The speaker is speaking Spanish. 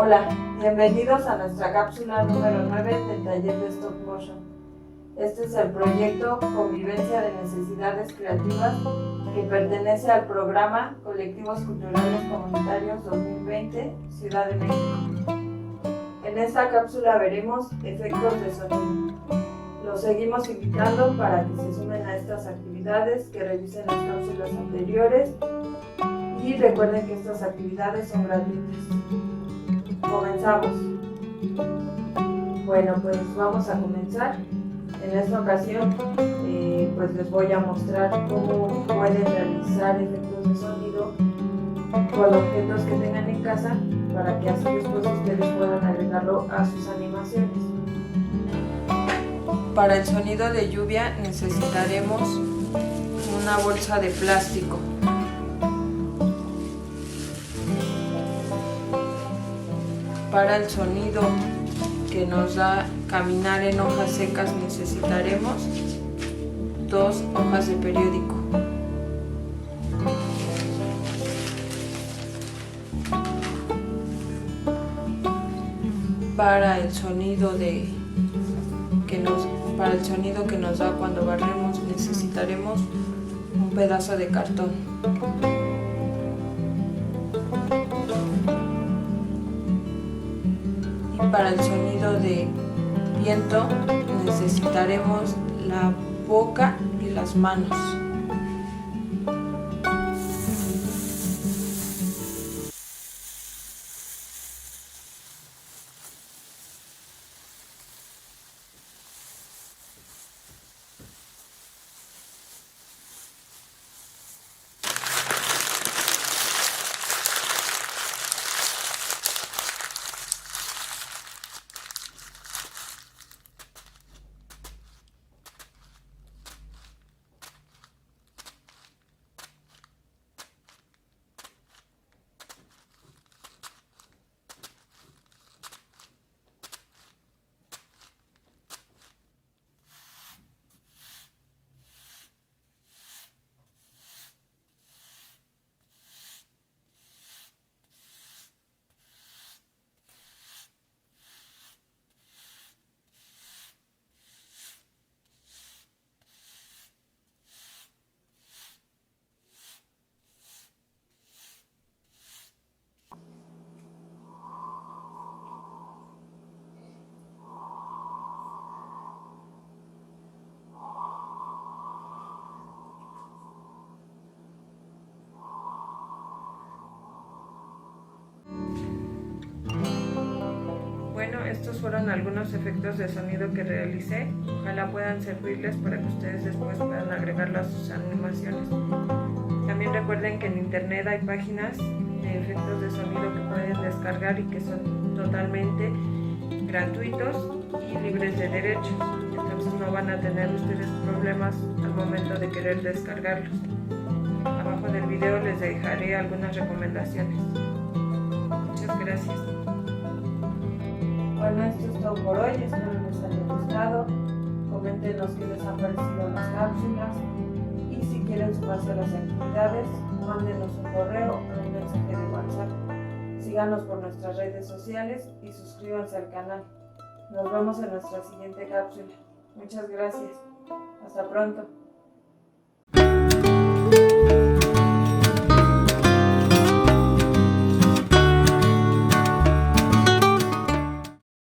Hola, bienvenidos a nuestra cápsula número 9 del taller de Stop Motion. Este es el proyecto Convivencia de Necesidades Creativas que pertenece al programa Colectivos Culturales Comunitarios 2020, Ciudad de México. En esta cápsula veremos efectos de sonido. Los seguimos invitando para que se sumen a estas actividades, que revisen las cápsulas anteriores y recuerden que estas actividades son gratuitas. Comenzamos. Bueno, pues vamos a comenzar. En esta ocasión pues les voy a mostrar cómo pueden realizar efectos de sonido con objetos que tengan en casa para que así después ustedes puedan agregarlo a sus animaciones. Para el sonido de lluvia necesitaremos una bolsa de plástico. Para el sonido que nos da caminar en hojas secas necesitaremos 2 hojas de periódico. Para el sonido que nos da cuando barremos necesitaremos un pedazo de cartón. Para el sonido de viento necesitaremos la boca y las manos. Bueno, estos fueron algunos efectos de sonido que realicé. Ojalá puedan servirles para que ustedes después puedan agregarlo a sus animaciones. También recuerden que en internet hay páginas de efectos de sonido que pueden descargar y que son totalmente gratuitos y libres de derechos. Entonces no van a tener ustedes problemas al momento de querer descargarlos. Abajo del video les dejaré algunas recomendaciones. Muchas gracias. Bueno, esto es todo por hoy, espero les haya gustado. Coméntenos qué les han parecido las cápsulas y si quieren sumarse a las actividades, mándenos un correo o un mensaje de WhatsApp. Síganos por nuestras redes sociales y suscríbanse al canal. Nos vemos en nuestra siguiente cápsula. Muchas gracias. Hasta pronto.